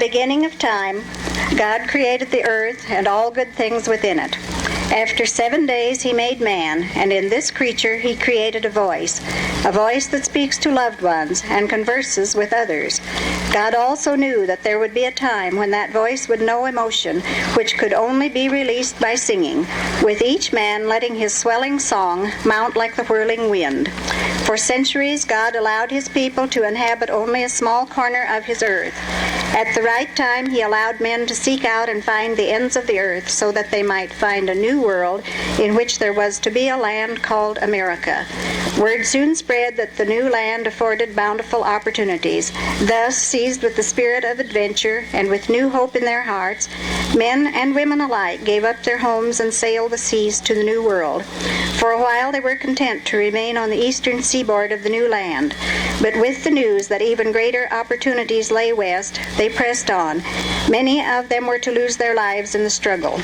beginning of time, God created the earth and all good things within it. After 7 days he made man, and in this creature he created a voice that speaks to loved ones and converses with others. God also knew that there would be a time when that voice would know emotion, which could only be released by singing, with each man letting his swelling song mount like the whirling wind. For centuries God allowed his people to inhabit only a small corner of his earth. At the right time he allowed men to seek out and find the ends of the earth so that they might find a new world in which there was to be a land called America. Word soon spread that the new land afforded bountiful opportunities. Thus, seized with the spirit of adventure and with new hope in their hearts, men and women alike gave up their homes and sailed the seas to the new world. For a while they were content to remain on the eastern seaboard of the new land. But with the news that even greater opportunities lay west, they pressed on. Many of them were to lose their lives in the struggle.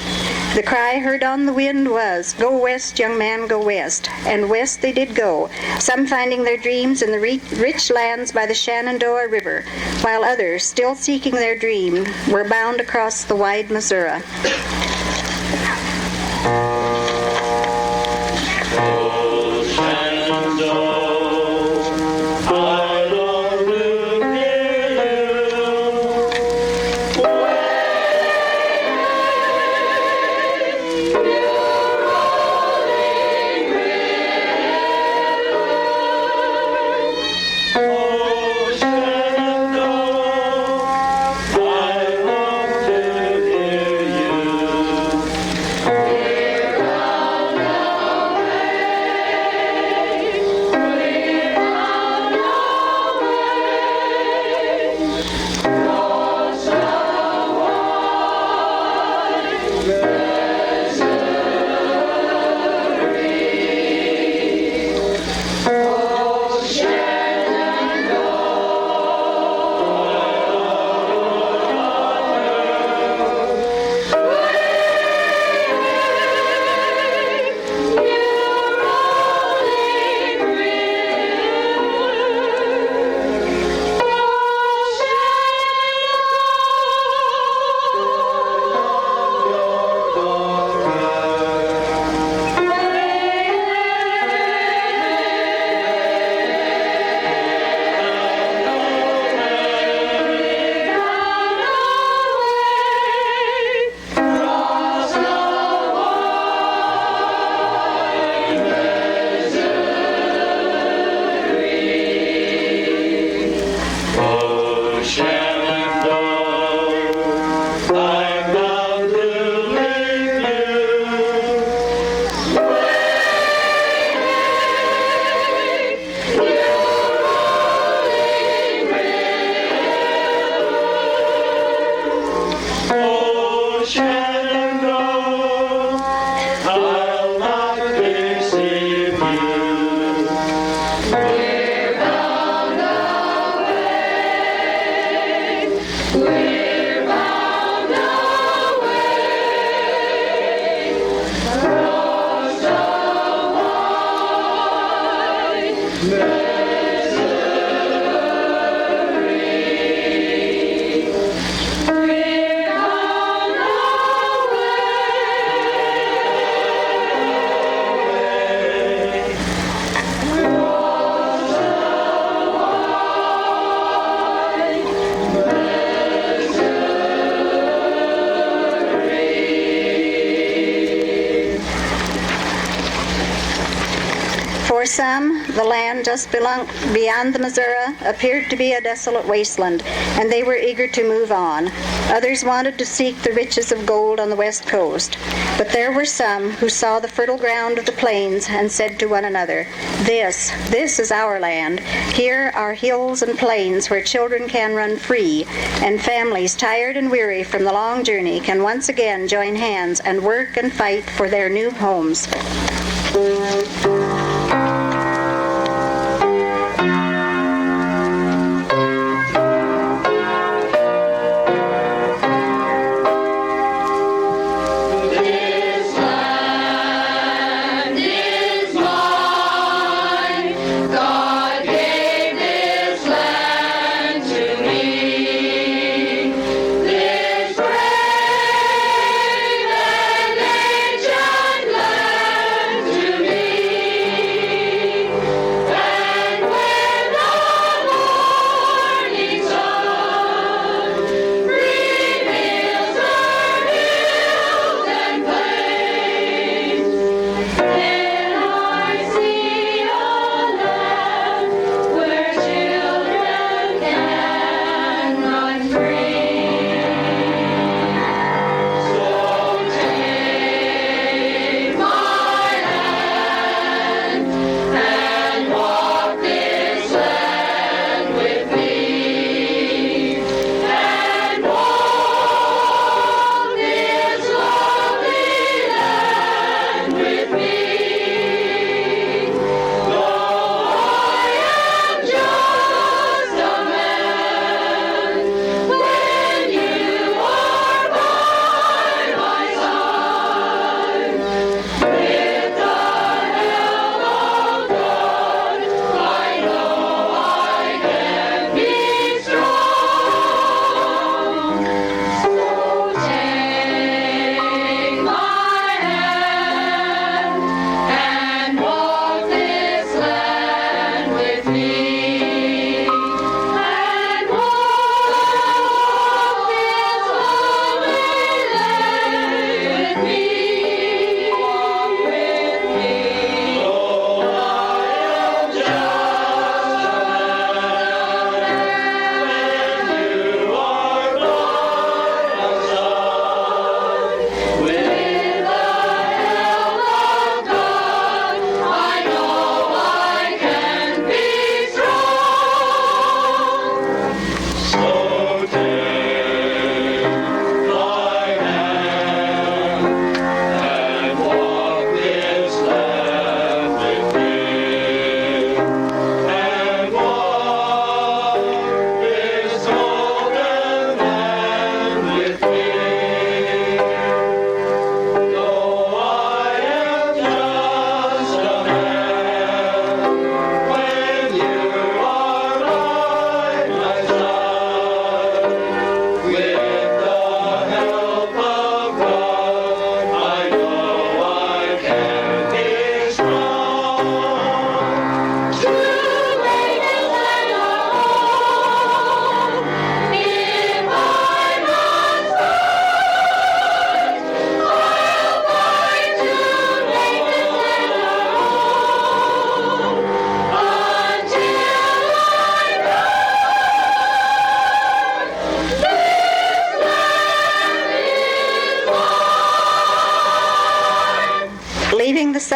The cry heard on the wind was, "Go west, young man, go west." And west they did go, some finding their dreams in the rich lands by the Shenandoah River, while others, still seeking their dream, were bound across the wide Missouri. For some, the land just beyond the Missouri appeared to be a desolate wasteland, and they were eager to move on. Others wanted to seek the riches of gold on the west coast. But there were some who saw the fertile ground of the plains and said to one another, This is our land. Here are hills and plains where children can run free, and families tired and weary from the long journey can once again join hands and work and fight for their new homes.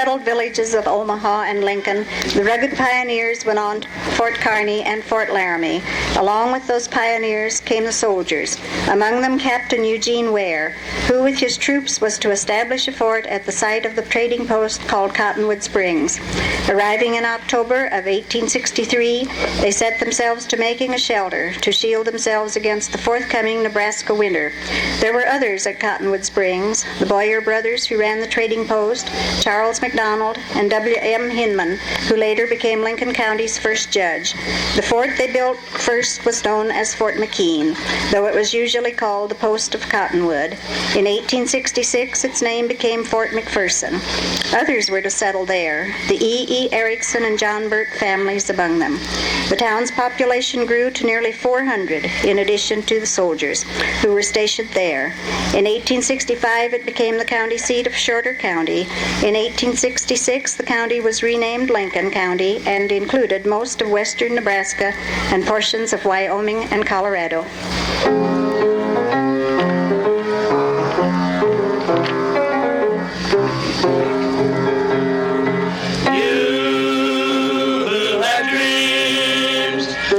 settled villages of Omaha and Lincoln, the rugged pioneers went on to Fort Kearny and Fort Laramie. Along with those pioneers came the soldiers, among them Captain Eugene Ware, who with his troops was to establish a fort at the site of the trading post called Cottonwood Springs. Arriving in October of 1863, they set themselves to making a shelter to shield themselves against the forthcoming Nebraska winter. There were others at Cottonwood Springs, the Boyer brothers who ran the trading post, Charles McDonald, and W.M. Hinman, who later became Lincoln County's first judge. The fort they built first was known as Fort McKean, though it was usually called the Post of Cottonwood. In 1866, its name became Fort McPherson. Others were to settle there, the E. Erickson and John Burke families among them. The town's population grew to nearly 400, in addition to the soldiers, who were stationed there. In 1865, it became the county seat of Shorter County. In 1866, the county was renamed Lincoln County and included most of western Nebraska and portions of Wyoming and Colorado.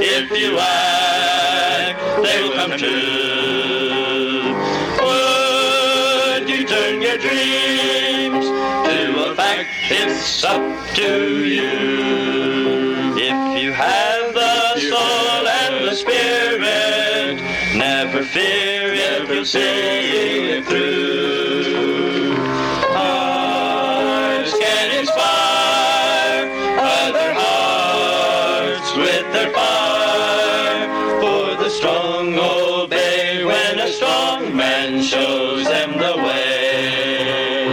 If you like, they will come true. Would you turn your dreams to a fact? It's up to you. If you have the soul and the spirit, never fear if you'll see it through. Hearts can inspire other hearts with their fire. Strong obey when a strong man shows them the way.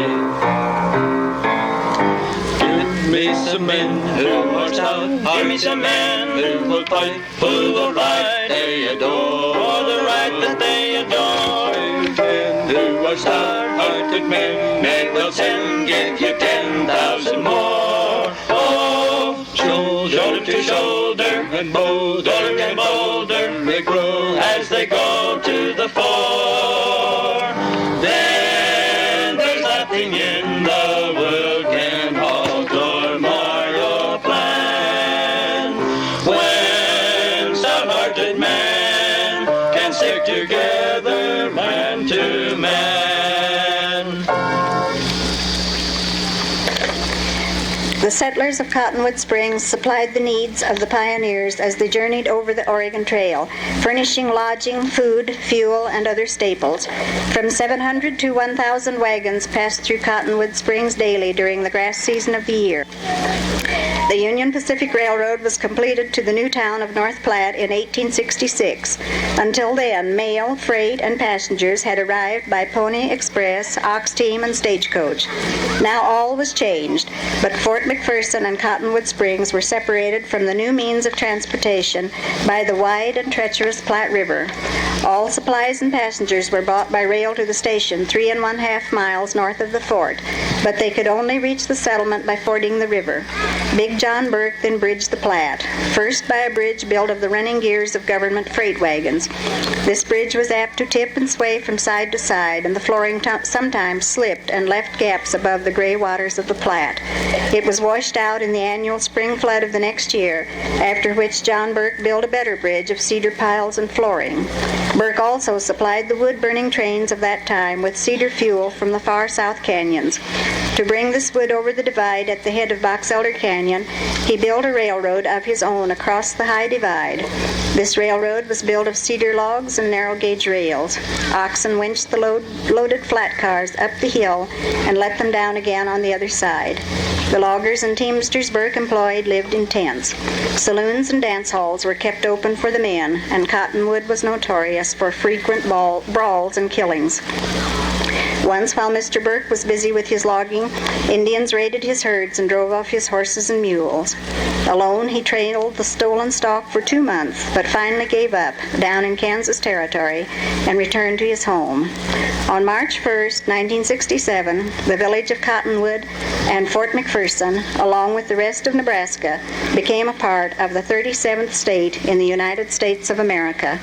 Give me some men who are stout. Give me some men who will fight, who will fight. They adore the right that they adore. Men who are stout-hearted men, men will send, give you 10,000 more. Oh, shoulder to shoulder and bolder and bolder they grow as they go to the fore. Then there's nothing in the world can halt or mar your plan. When stout-hearted men can stick together man to man. The settlers of Cottonwood Springs supplied the needs of the pioneers as they journeyed over the Oregon Trail, furnishing lodging, food, fuel, and other staples. From 700 to 1,000 wagons passed through Cottonwood Springs daily during the grass season of the year. The Union Pacific Railroad was completed to the new town of North Platte in 1866. Until then, mail, freight, and passengers had arrived by pony express, ox team, and stagecoach. Now all was changed, but Fort McPherson and Cottonwood Springs were separated from the new means of transportation by the wide and treacherous Platte River. All supplies and passengers were brought by rail to the station 3½ miles north of the fort, but they could only reach the settlement by fording the river. Big John Burke then bridged the Platte, first by a bridge built of the running gears of government freight wagons. This bridge was apt to tip and sway from side to side, and the flooring sometimes slipped and left gaps above the gray waters of the Platte. It was washed out in the annual spring flood of the next year, after which John Burke built a better bridge of cedar piles and flooring. Burke also supplied the wood-burning trains of that time with cedar fuel from the far south canyons. To bring this wood over the divide at the head of Box Elder Canyon, he built a railroad of his own across the high divide. This railroad was built of cedar logs and narrow-gauge rails. Oxen winched the loaded flat cars up the hill and let them down again on the other side. The loggers and teamsters Burke employed lived in tents. Saloons and dance halls were kept open for the men, and Cottonwood was notorious for frequent brawls and killings. Once, while Mr. Burke was busy with his logging, Indians raided his herds and drove off his horses and mules. Alone, he trailed the stolen stock for 2 months, but finally gave up down in Kansas Territory and returned to his home. On March 1st, 1967, the village of Cottonwood and Fort McPherson, along with the rest of Nebraska, became a part of the 37th state in the United States of America.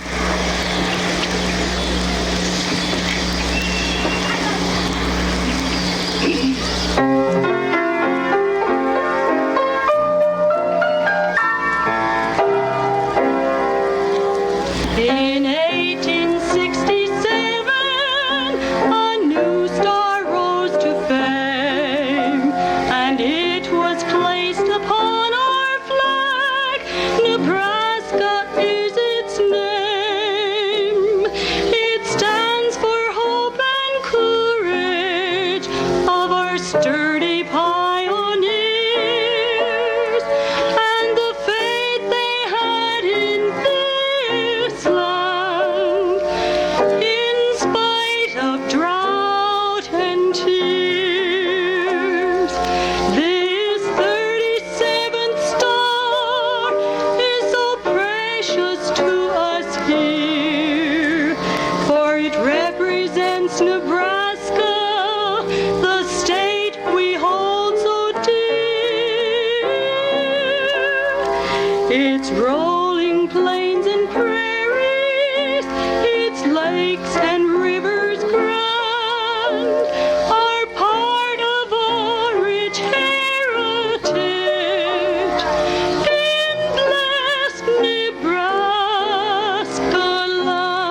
Its rolling plains and prairies, its lakes and rivers grand are part of our rich heritage in blessed Nebraska land.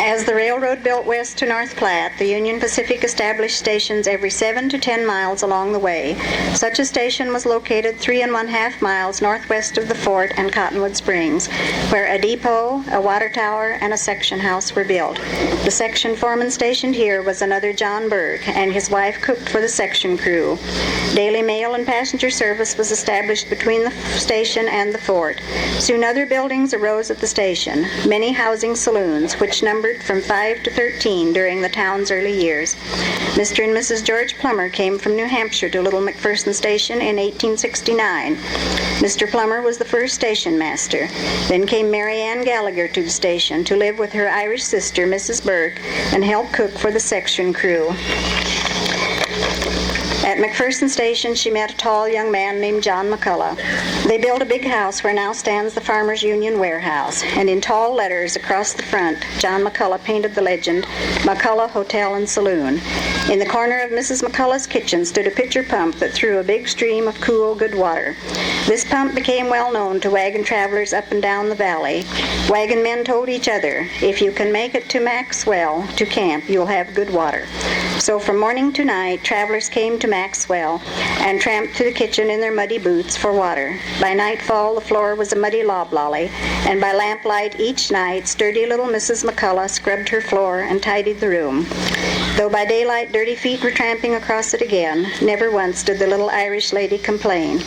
As the railroad built west to North Platte, the Union Pacific established stations every 7 to 10 miles along the way. Such a station was located 3 1/2 miles northwest of the fort and Cottonwood Springs, where a depot, a water tower, and a section house were built. The section foreman stationed here was another John Burke, and his wife cooked for the section crew. Daily mail and passenger service was established between the station and the fort. Soon other buildings arose at the station, many housing saloons, which numbered from 5 to 13 during the town's early years. Mr. and Mrs. George Plummer came from New Hampshire to Little McPherson Station in 1869. Mr. Plummer was the first station master. Then came Mary Ann Gallagher to the station to live with her Irish sister, Mrs. Burke, and help cook for the section crew. At McPherson Station, she met a tall young man named John McCullough. They built a big house where now stands the Farmers Union Warehouse, and in tall letters across the front, John McCullough painted the legend, McCullough Hotel and Saloon. In the corner of Mrs. McCullough's kitchen stood a pitcher pump that threw a big stream of cool, good water. This pump became well known to wagon travelers up and down the valley. Wagon men told each other, if you can make it to Maxwell to camp, you'll have good water. So from morning to night, travelers came to Maxwell and tramped to the kitchen in their muddy boots for water. By nightfall, the floor was a muddy loblolly, and by lamplight each night, sturdy little Mrs. McCullough scrubbed her floor and tidied the room. Though by daylight dirty feet were tramping across it again, never once did the little Irish lady complain.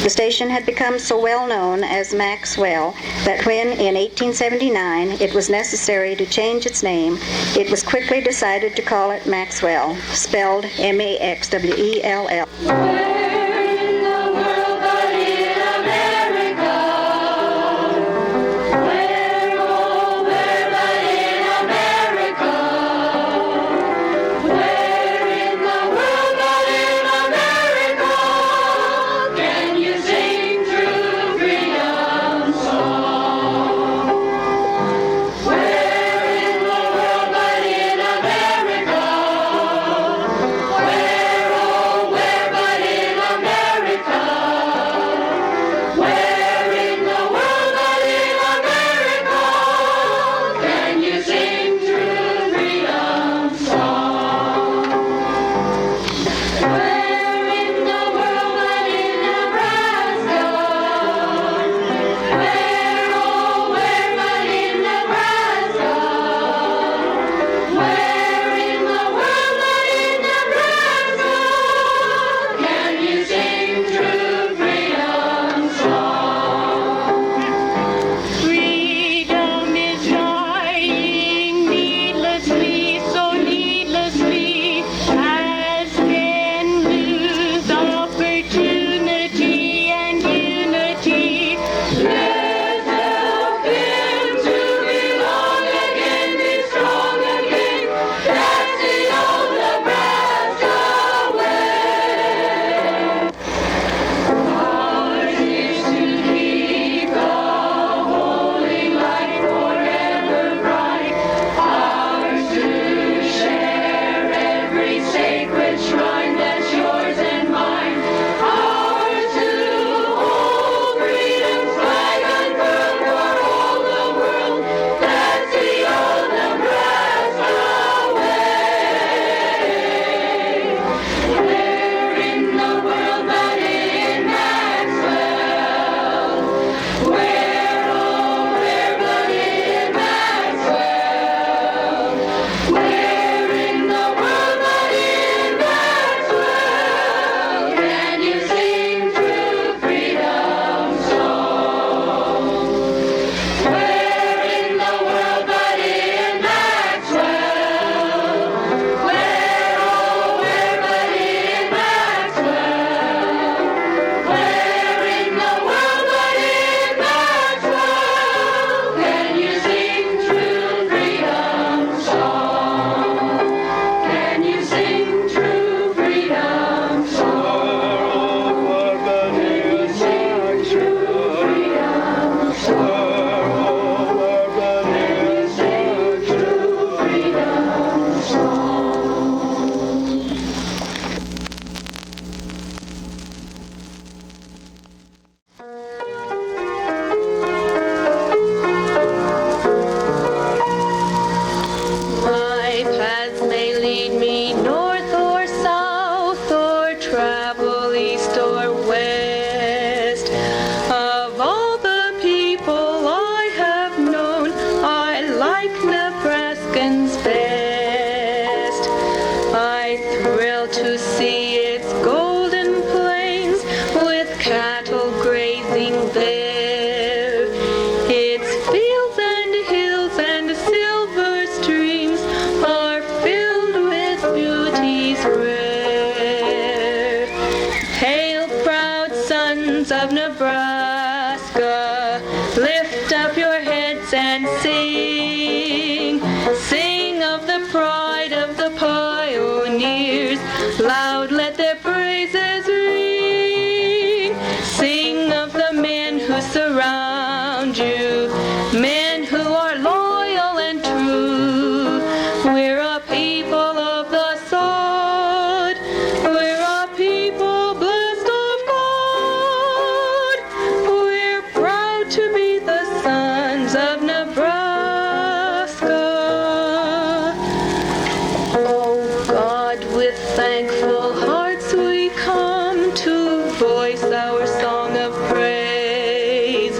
The station had become so well known as Maxwell that when, in 1879, it was necessary to change its name, it was quickly decided to call it Maxwell, spelled Maxwell. Where, oh, where but in to see its golden plains with cattle grazing there. Its fields and hills and silver streams are filled with beauties rare. Hail, proud sons of Nebraska, lift up your heads and sing. Sing of the pride of the pioneers, loud let their praises ring. Sing of the men who surround you, men who are loyal and true. We're a people of the sod, we're a people blessed of God. We're proud to be the sons of Nebraska. Oh God, with thankful hearts we come to voice our song of praise.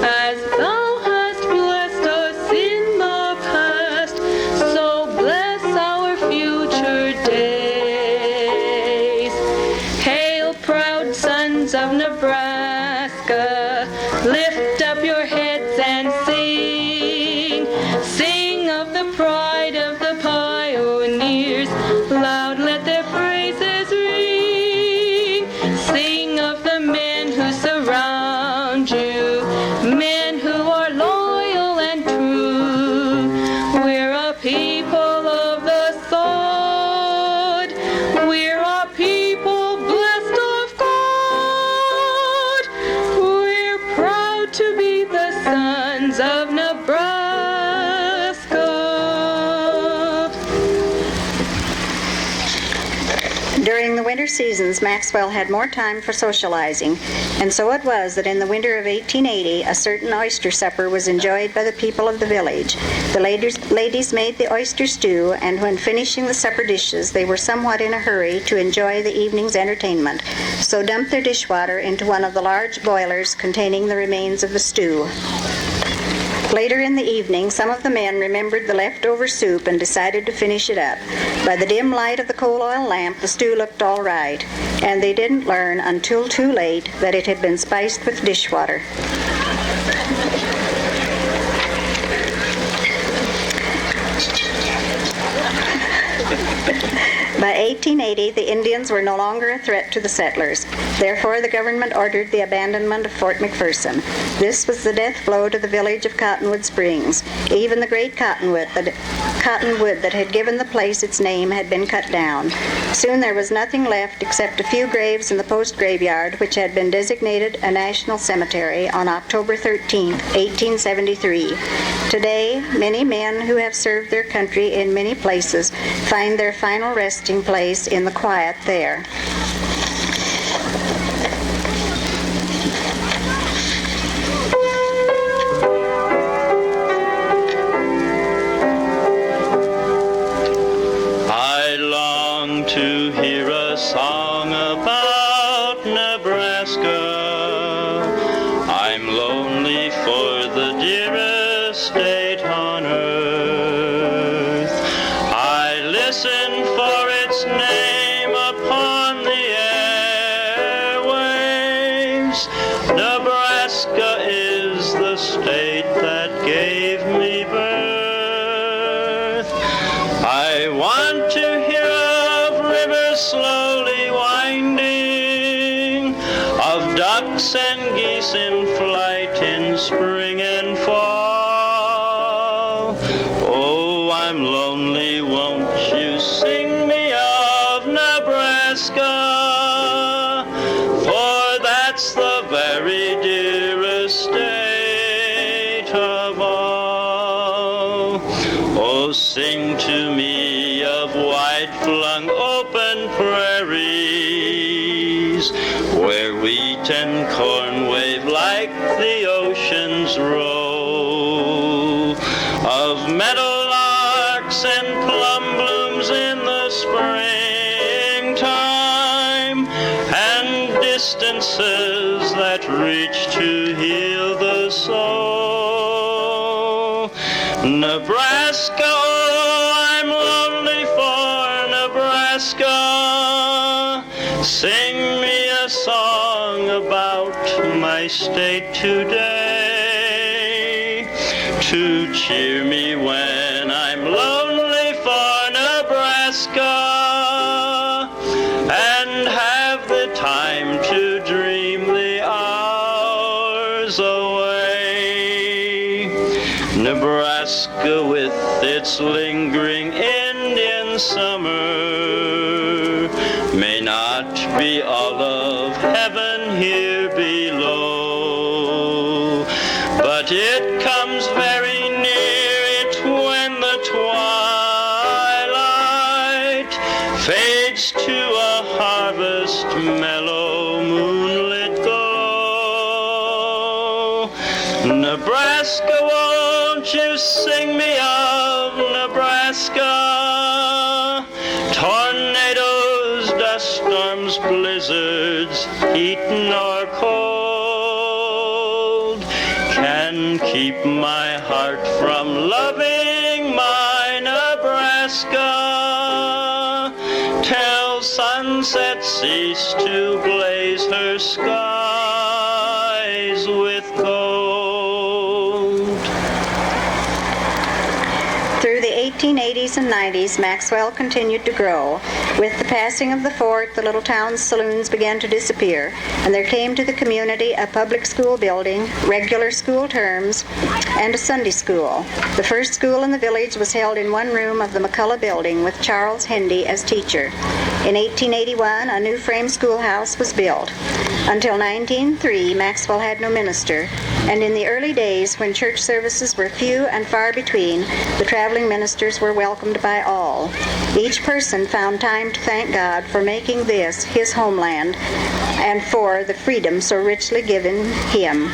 As thou hast blessed us in the past, so bless our future days. Hail, proud sons of Nebraska, lift up your heads and sing. Sing of the pride of the pioneers, loud let their praises ring. Sing of the men who surround you, men who are loyal and true. We're a people of the sod, we're a people blessed of God. We're proud to be the sons of Nebraska. During the winter seasons, Maxwell had more time for socializing, and so it was that in the winter of 1880, a certain oyster supper was enjoyed by the people of the village. The ladies made the oyster stew, and when finishing the supper dishes, they were somewhat in a hurry to enjoy the evening's entertainment, so dumped their dishwater into one of the large boilers containing the remains of the stew. Later in the evening, some of the men remembered the leftover soup and decided to finish it up. By the dim light of the coal oil lamp, the stew looked all right, and they didn't learn until too late that it had been spiced with dishwater. By 1880, the Indians were no longer a threat to the settlers. Therefore, the government ordered the abandonment of Fort McPherson. This was the death blow to the village of Cottonwood Springs. Even the great cottonwood that had given the place its name had been cut down. Soon there was nothing left except a few graves in the post graveyard, which had been designated a national cemetery on October 13, 1873. Today, many men who have served their country in many places find their final resting place in the quiet there. I long to hear a song about Nebraska. I'm lonely for the dearest state on earth. I listen for its name upon the airwaves. Nebraska is the state that gave me birth. I want to hear of rivers slowly winding, of ducks and geese in flight in spring and fall. Oh, I'm lonely, won't you sing me of Nebraska? For that's the very dearest state of all. Oh, sing to me of wide-flung open prairies, where wheat and corn wave like the ocean's roll, of meadowlarks and plum blooms in the springtime, and distances that reach to heal the soul. Nebraska, oh, I'm lonely for Nebraska. Sing me a song about my state today, to cheer me when I'm lonely for Nebraska, and have the time to dream the hours away. Nebraska with its lingering Indian summer may not be all of heaven here below, but it comes very near it when the twilight fades to a harvest mellow moonlit glow. Nebraska, won't you sing me of Nebraska? Tornadoes, dust storms, blizzards, heat nor cold can keep my heart from loving my Nebraska, till sunset cease to blaze her skies with gold. Through the 1880s and 90s, Maxwell continued to grow. With the passing of the fort, the little town's saloons began to disappear, and there came to the community a public school building, regular school terms, and a Sunday school. The first school in the village was held in one room of the McCullough building with Charles Hendy as teacher. In 1881, a new frame schoolhouse was built. Until 1903, Maxwell had no minister, and in the early days when church services were few and far between, the traveling ministers were welcomed by all. Each person found time to thank God for making this his homeland and for the freedom so richly given him.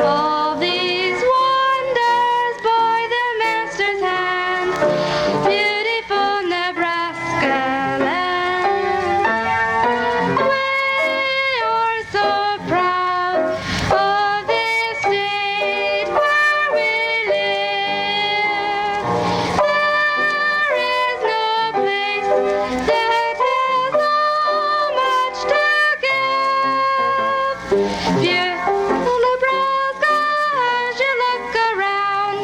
All these wonders by the Master's hand, beautiful Nebraska land. We are so proud of this state where we live. There is no place that has so much to give. Beautiful Nebraska, as you look around,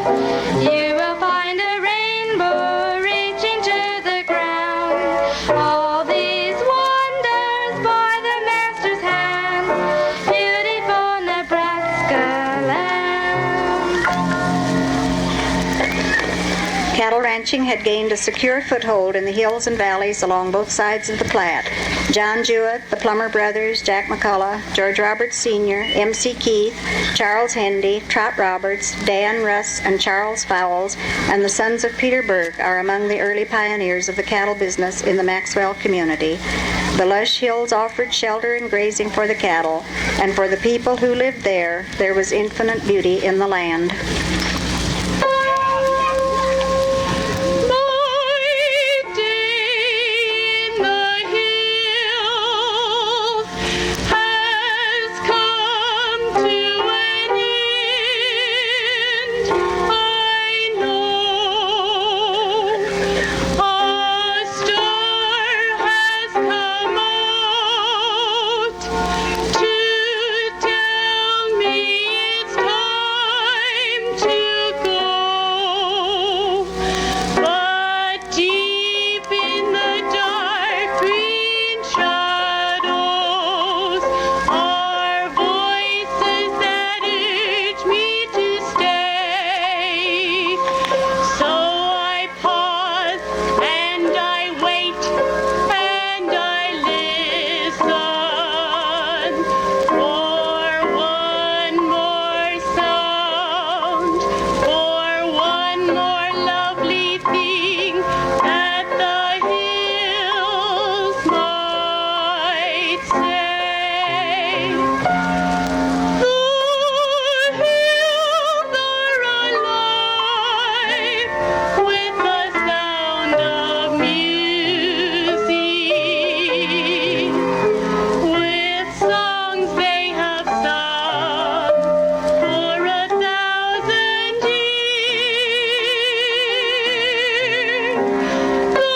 you will find a rainbow reaching to the ground. All these wonders by the Master's hand, beautiful Nebraska land. Cattle ranching had gained a secure foothold in the hills and valleys along both sides of the Platte. John Jewett, the Plummer brothers, Jack McCullough, George Roberts Sr., M.C. Keith, Charles Hendy, Trot Roberts, Dan Russ, and Charles Fowles, and the sons of Peter Burke are among the early pioneers of the cattle business in the Maxwell community. The lush hills offered shelter and grazing for the cattle, and for the people who lived there was infinite beauty in the land. Night in the hills has come to an end. I know a star has come out to tell me it's time to go. But deep in the dark green shadows are voices that urge me to stay. So I pause and I wait and I listen for one more sound, for one more lovely thing that the hills might say. The hills are alive with the sound of music, with songs they have sung for 1,000 years. The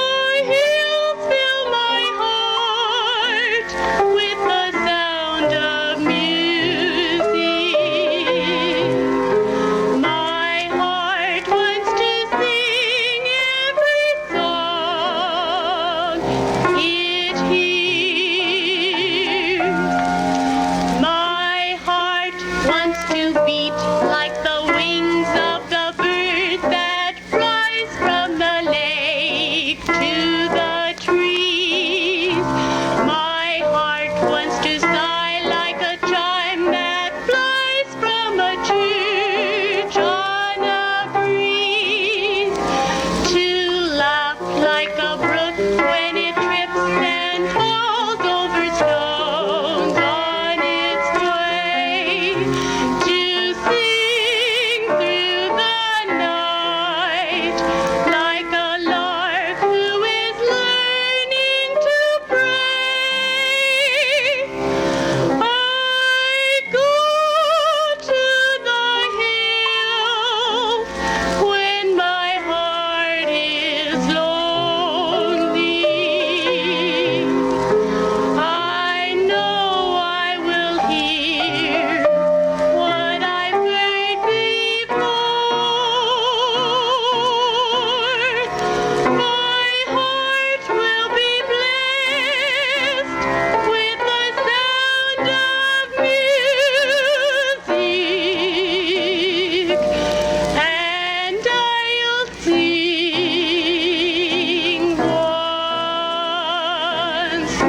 hills fill my heart with the sound of music. My heart wants to sing every song it hears. My heart wants to beat like the wings of the bird that flies from the lake to the trees. My heart wants to sigh like a chime that flies from a church on a breeze, to laugh like a brook when it trips and falls over stones on its way, to sing through the night like a lark who is learning to pray. I go to the hills when my heart is lonely. I know I will hear what I've heard before. My heart will be blessed with the sound of music, and I'll sing once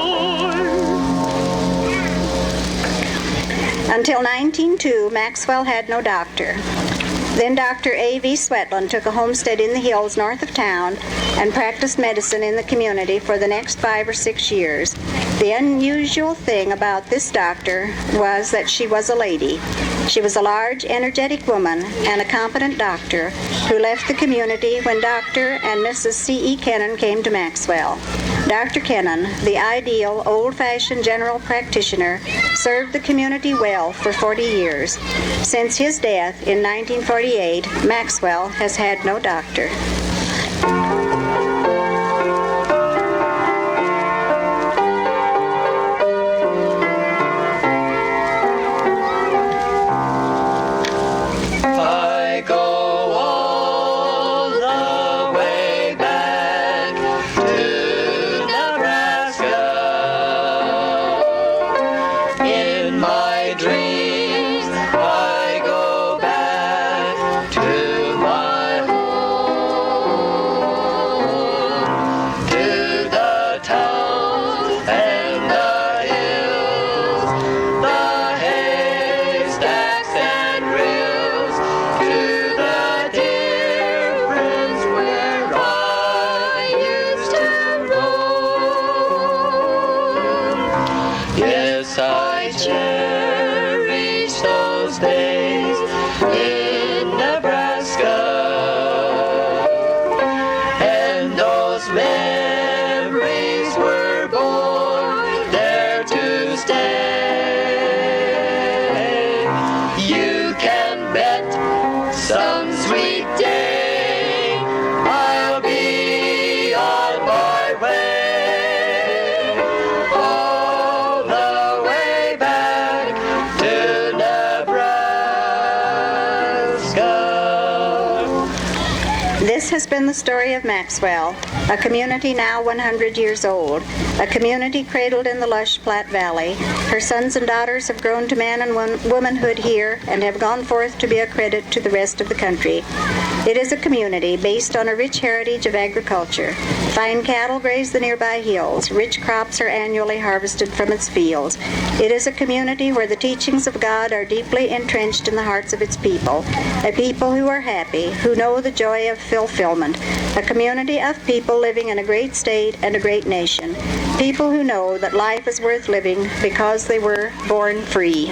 more. Until 1902, Maxwell had no doctor. Then Dr. A.V. Swetland took a homestead in the hills north of town and practiced medicine in the community for the next 5 or 6 years. The unusual thing about this doctor was that she was a lady. She was a large, energetic woman and a competent doctor who left the community when Dr. and Mrs. C.E. Kennan came to Maxwell. Dr. Kennan, the ideal, old-fashioned general practitioner, served the community well for 40 years. Since his death in 1948, Maxwell has had no doctor. I go all the way back to Nebraska. In my dreams, I go back to my home, to the towns and the hills, the haystacks and rills, to the dear friends where I used to roam. Yes, I cherish those days in Nebraska, and those memories were born there to stay. You can bet some sweet day I'll be on my way, all the way back to Nebraska. This has been the story of Maxwell, a community now 100 years old, a community cradled in the lush Platte Valley. Her sons and daughters have grown to man and womanhood here and have gone forth to be a credit to the rest of the country. It is a community based on a rich heritage of agriculture. Fine cattle graze the nearby hills. Rich crops are annually harvested from its fields. It is a community where the teachings of God are deeply entrenched in the hearts of its people, a people who are happy, who know the joy of fulfillment, a community of people living in a great state and a great nation, people who know that life is worth living because they were born free.